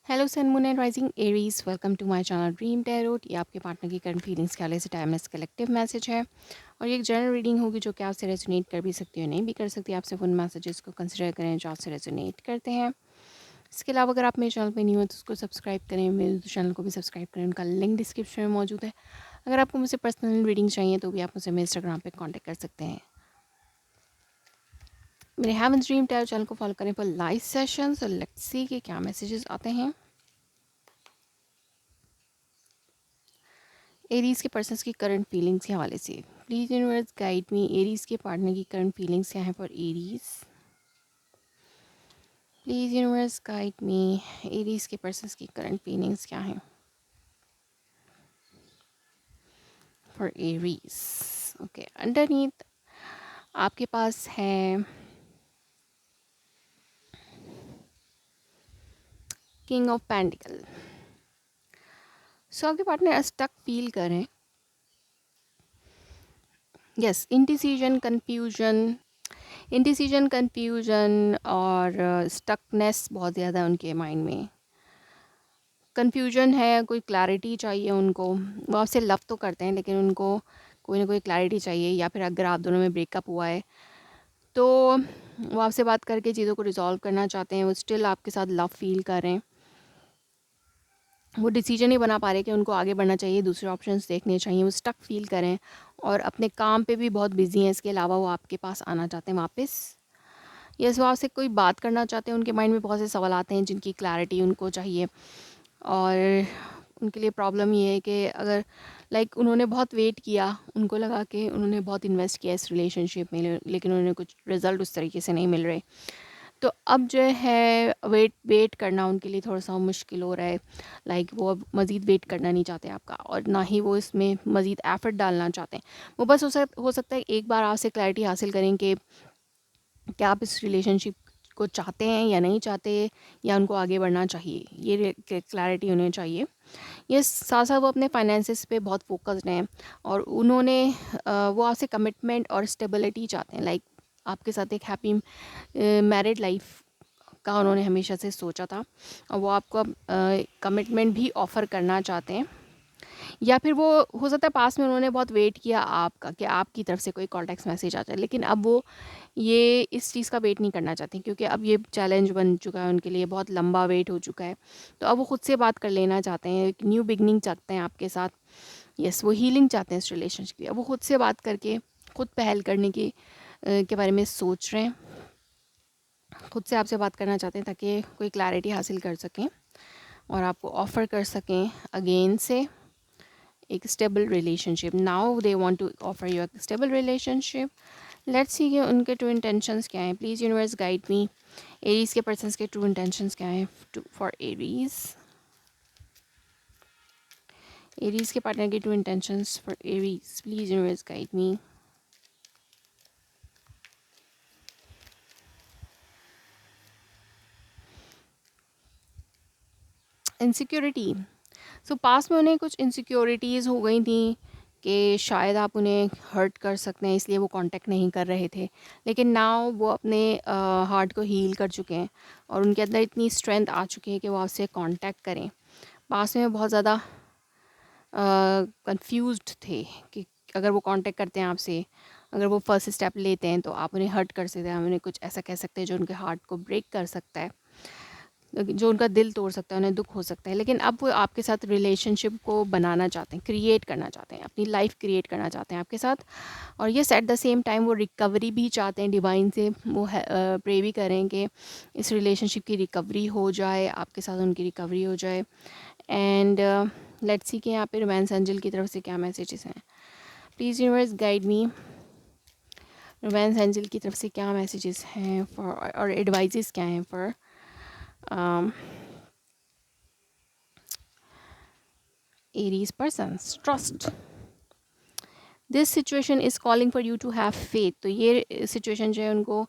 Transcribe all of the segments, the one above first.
Hello sun moon and rising Aries, welcome to my channel dream tarot. ये आपके partner की current feelings के हवाले से टाइमलेस कलेक्टिव मैसेज है और ये एक जनरल रीडिंग होगी जो कि आपसे रेजोनेट कर भी सकती है, नहीं भी कर सकती। आप सिर्फ उन मैसेजेस को कंसिडर करें जो आपसे रेजोनेट करते हैं। इसके अलावा अगर आप मेरे चैनल पर न्यू हो तो उसको सब्सक्राइब करें, मेरे चैनल को भी सब्सक्राइब करें। उनका लिंक डिस्क्रिप्शन में मौजूद है। अगर आपको मुझसे पर्सनल रीडिंग चाहिए तो भी आप मुझसे मेरे इंस्टाग्राम पर कॉन्टैक्ट कर सकते हैं। मेरे हैव ड्रीम टैरो चैनल को फॉलो करें पर live session. So let's see कि क्या मैसेजेस आते हैं एरीज़ के पर्सन्स की करंट फीलिंग्स के हवाले से। Please universe guide me, Aries के पार्टनर की करंट फीलिंग्स क्या हैं for Aries. Please universe guide me, Aries के पर्सन्स की करंट फीलिंग्स क्या हैं फॉर एरीज़। ओके, अंडरनीथ आपके पास है किंग ऑफ पेंटिकल। सो आपके पार्टनर स्टक फील करें। यस, इंडिसीजन कन्फ्यूजन और स्टकनेस बहुत ज़्यादा उनके माइंड में। कन्फ्यूजन है, कोई क्लैरिटी चाहिए उनको। वो आपसे लव तो करते हैं लेकिन उनको कोई ना कोई क्लैरिटी चाहिए, या फिर अगर आप दोनों में ब्रेकअप हुआ है तो वो आपसे बात करके चीज़ों को रिजॉल्व करना चाहते हैं। वो स्टिल आपके साथ लव फील कर रहे हैं। वो डिसीजन नहीं बना पा रहे कि उनको आगे बढ़ना चाहिए, दूसरे ऑप्शंस देखने चाहिए। वो स्टक फील करें और अपने काम पे भी बहुत बिजी हैं। इसके अलावा वो आपके पास आना चाहते हैं वापस। यस, वो आपसे कोई बात करना चाहते हैं। उनके माइंड में बहुत से सवाल आते हैं जिनकी क्लैरिटी उनको चाहिए। और उनके लिए प्रॉब्लम ये है कि अगर उन्होंने बहुत वेट किया, उनको लगा कि उन्होंने बहुत इन्वेस्ट किया इस रिलेशनशिप में, लेकिन उन्हें कुछ रिज़ल्ट उस तरीके से नहीं मिल रहे। तो अब जो है वेट करना उनके लिए थोड़ा सा मुश्किल हो रहा है। वो अब मज़ीद वेट करना नहीं चाहते आपका, और ना ही वो इसमें मज़ीद एफ़र्ट डालना चाहते हैं। वो बस हो सकता है एक बार आपसे क्लैरिटी हासिल करें कि क्या आप इस रिलेशनशिप को चाहते हैं या नहीं चाहते, या उनको आगे बढ़ना चाहिए। ये क्लैरिटी उन्हें चाहिए। ये साथ साथ वो अपने फाइनेंसिस पे बहुत फोकस्ड हैं और उन्होंने वो आपसे कमिटमेंट और स्टेबिलिटी चाहते हैं। आपके साथ एक हैप्पी मैरिड लाइफ का उन्होंने हमेशा से सोचा था, और वो आपको अब कमिटमेंट भी ऑफ़र करना चाहते हैं। या फिर वो हो सकता है पास में उन्होंने बहुत वेट किया आपका कि आपकी तरफ से कोई कॉल टेक्स्ट मैसेज आ जाए, लेकिन अब वो ये इस चीज़ का वेट नहीं करना चाहते, क्योंकि अब ये चैलेंज बन चुका है उनके लिए, बहुत लंबा वेट हो चुका है। तो अब वो खुद से बात कर लेना चाहते हैं, एक न्यू बिगनिंग चाहते हैं आपके साथ। यस, वो हीलिंग चाहते हैं इस रिलेशनशिप की। अब वो खुद से बात करके खुद पहल करने के बारे में सोच रहे हैं। खुद से आपसे बात करना चाहते हैं ताकि कोई क्लैरिटी हासिल कर सकें और आपको ऑफ़र कर सकें अगेन से एक stable relationship. Now they want to offer you a stable relationship. Let's see कि उनके ट्रू इंटेंशंस क्या हैं। Please universe guide me, Aries के पर्सन्स के ट्रू इंटेंशंस क्या हैं फॉर एरीज़। एरीज़ के पार्टनर के true intentions for Aries. Please universe guide me. Insecurity. So पास में उन्हें कुछ इनसिक्योरिटीज़ हो गई थी कि शायद आप उन्हें हर्ट कर सकते हैं, इसलिए वो कांटेक्ट नहीं कर रहे थे। लेकिन नाउ वो अपने हार्ट को हील कर चुके हैं और उनके अंदर इतनी स्ट्रेंथ आ चुकी है कि वो आपसे कांटेक्ट करें। पास में बहुत ज़्यादा कंफ्यूज्ड थे कि अगर वो कांटेक्ट करते हैं आपसे, अगर वो फर्स्ट स्टेप लेते हैं तो आप उन्हें हर्ट कर सकते हैं, आप उन्हें कुछ ऐसा कह सकते हैं जो उनके हार्ट को ब्रेक कर सकता है, जो उनका दिल तोड़ सकता है, उन्हें दुख हो सकता है। लेकिन अब वो आपके साथ रिलेशनशिप को बनाना चाहते हैं, क्रिएट करना चाहते हैं, अपनी लाइफ क्रिएट करना चाहते हैं आपके साथ। और ये एट द सेम टाइम वो रिकवरी भी चाहते हैं डिवाइन से। वो प्रे भी करें कि इस रिलेशनशिप की रिकवरी हो जाए, आपके साथ उनकी रिकवरी हो जाए। एंड लेट्स सी कि यहाँ पे रोमांस एंजल की तरफ से क्या मैसेजेस हैं। Please universe guide me, romance angel की तरफ से क्या मैसेजेस हैं फॉर, और एडवाइजेस क्या हैं for Aries persons. Trust. This situation is calling for you to have faith. तो ये सिचुएशन जो है उनको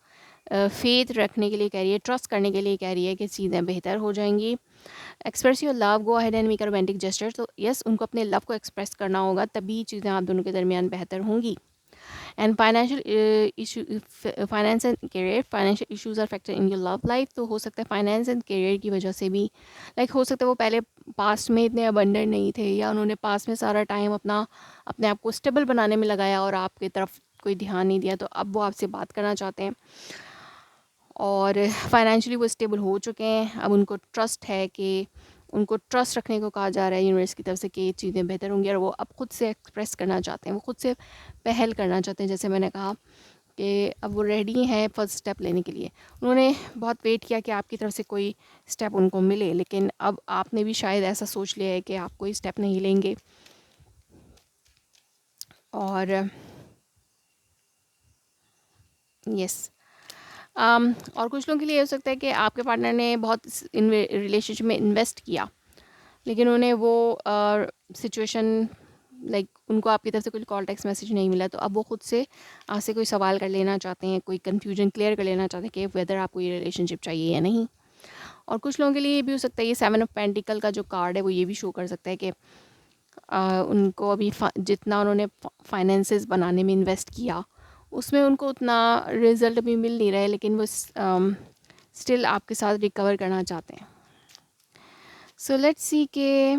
फेथ रखने के लिए कह रही है, ट्रस्ट करने के लिए कह रही है कि चीज़ें बेहतर हो जाएंगी। Express your love, go ahead and make a romantic gesture. तो यस, उनको अपने लव को एक्सप्रेस करना होगा, तभी चीज़ें आप दोनों के दरमियान बेहतर होंगी। And financial issue, finance and career, financial issues are factor in your love life. तो हो सकता है फाइनेंस एंड करियर की वजह से भी लाइक हो सकता है वो पहले पास्ट में इतने अबंडेंट नहीं थे, या उन्होंने पास्ट में सारा टाइम अपने आप को स्टेबल बनाने में लगाया और आपकी तरफ कोई ध्यान नहीं दिया, तो अब वो आपसे बात करना चाहते हैं और फाइनेंशियली वो स्टेबल हो चुके हैं। अब उनको ट्रस्ट है कि उनको ट्रस्ट रखने को कहा जा रहा है यूनिवर्स की तरफ से कि ये चीज़ें बेहतर होंगी, और वो अब खुद से एक्सप्रेस करना चाहते हैं, वो खुद से पहल करना चाहते हैं। जैसे मैंने कहा कि अब वो रेडी हैं फर्स्ट स्टेप लेने के लिए। उन्होंने बहुत वेट किया कि आपकी तरफ से कोई स्टेप उनको मिले, लेकिन अब आपने भी शायद ऐसा सोच लिया है कि आप कोई स्टेप नहीं लेंगे। और यस, और कुछ लोगों के लिए हो सकता है कि आपके पार्टनर ने बहुत रिलेशनशिप में इन्वेस्ट किया, लेकिन उन्हें वो सिचुएशन लाइक उनको आपकी तरफ से कोई कॉल टेक्स्ट मैसेज नहीं मिला, तो अब वो खुद से आपसे कोई सवाल कर लेना चाहते हैं, कोई कन्फ्यूजन क्लियर कर लेना चाहते हैं कि वेदर आपको ये रिलेशनशिप चाहिए या नहीं। और कुछ लोगों के लिए ये भी हो सकता है, ये 7 ऑफ पेंटिकल का जो कार्ड है वो ये भी शो कर सकता है कि उनको अभी जितना उन्होंने फाइनेंसेस बनाने में इन्वेस्ट किया उसमें उनको उतना रिजल्ट भी मिल नहीं रहा है, लेकिन वो स्टिल आपके साथ रिकवर करना चाहते हैं। सो लेट्स सी के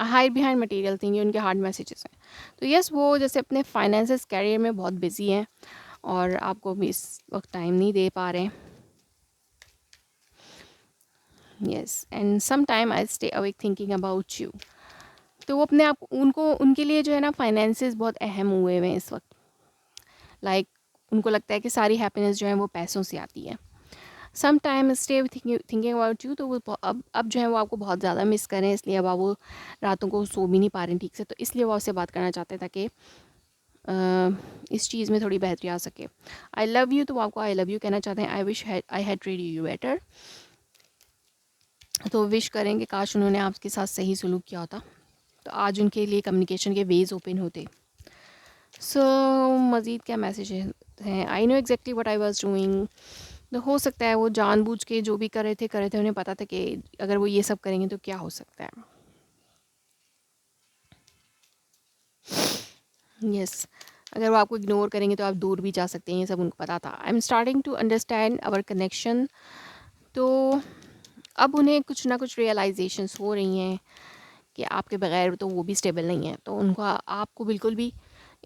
हाइड बिहाइंड मटेरियल थिंग, ये उनके हार्ड मैसेजेस हैं। तो यस, वो जैसे अपने फाइनेंसेस कैरियर में बहुत बिजी हैं और आपको भी इस वक्त टाइम नहीं दे पा रहे हैं। Yes, and some time I stay awake thinking about you. तो वो अपने आप उनको उनके लिए जो है ना फाइनेंसेस बहुत अहम हुए हुए हैं इस वक्त। लाइक उनको लगता है कि सारी हैप्पीनेस जो है वो पैसों से आती है। Some time stay thinking about you. तो वो अब जो है वो आपको बहुत ज़्यादा मिस करें, इसलिए अब वो रातों को सो भी नहीं पा रहे हैं ठीक से, तो इसलिए वो आपसे बात करना चाहते हैं ताकि इस चीज़ में थोड़ी बेहतरी आ सके। आई लव यू, तो वो आपको आई लव यू कहना चाहते हैं। I wish I had treated you better. तो विश करेंगे काश उन्होंने आपके साथ सही सलूक किया होता, तो आज उनके लिए कम्युनिकेशन के वेज ओपन होते। सो मज़ीद क्या मैसेज हैं? I know exactly what I was doing. तो हो सकता है वो जानबूझ के जो भी कर रहे थे, उन्हें पता था कि अगर वो ये सब करेंगे तो क्या हो सकता है। यस, अगर वो आपको इग्नोर करेंगे तो आप दूर भी जा सकते हैं, ये सब उनको पता था। I am starting to understand our connection. तो अब उन्हें कुछ ना कुछ रियलाइजेशंस हो रही हैं कि आपके बगैर तो वो भी स्टेबल नहीं है, तो उनको आपको बिल्कुल भी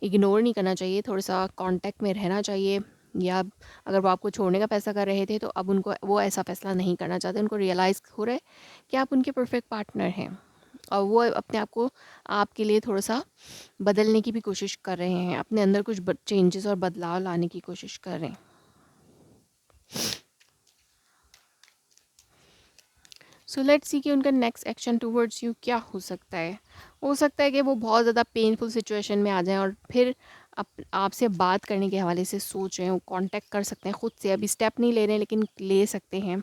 इग्नोर नहीं करना चाहिए, थोड़ा सा कांटेक्ट में रहना चाहिए। या अगर वो आपको छोड़ने का फैसला कर रहे थे तो अब उनको वो ऐसा फ़ैसला नहीं करना चाहते। उनको रियलाइज़ हो रहा है कि आप उनके परफेक्ट पार्टनर हैं और वो अपने आप को आपके लिए थोड़ा सा बदलने की भी कोशिश कर रहे हैं, अपने अंदर कुछ चेंजेस और बदलाव लाने की कोशिश कर रहे हैं। सो लेट्स सी कि उनका नेक्स्ट एक्शन टूवर्ड्स यू क्या हो सकता है। हो सकता है कि वो बहुत ज़्यादा पेनफुल सिचुएशन में आ जाएं और फिर आपसे बात करने के हवाले से सोच रहे हैं। वो कांटेक्ट कर सकते हैं खुद से, अभी स्टेप नहीं ले रहे हैं लेकिन ले सकते हैं।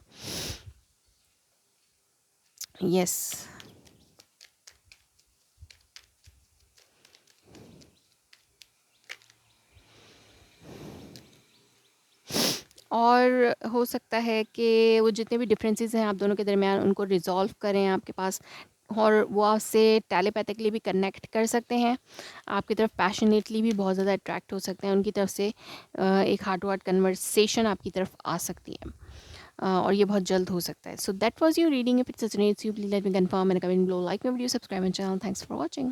यस, और हो सकता है कि वो जितने भी डिफरेंसेस हैं आप दोनों के दरमियान उनको रिजॉल्व करें आपके पास, और वो आपसे टेलीपैथिकली भी कनेक्ट कर सकते हैं, आपकी तरफ पैशनेटली भी बहुत ज़्यादा अट्रैक्ट हो सकते हैं। उनकी तरफ से एक हार्ट टू हार्ट कन्वर्सेशन आपकी तरफ आ सकती है, और ये बहुत जल्द हो सकता है। So that was your reading. If it's resonates you please let me confirm and comment below, like my video, subscribe my channel. Thanks for watching.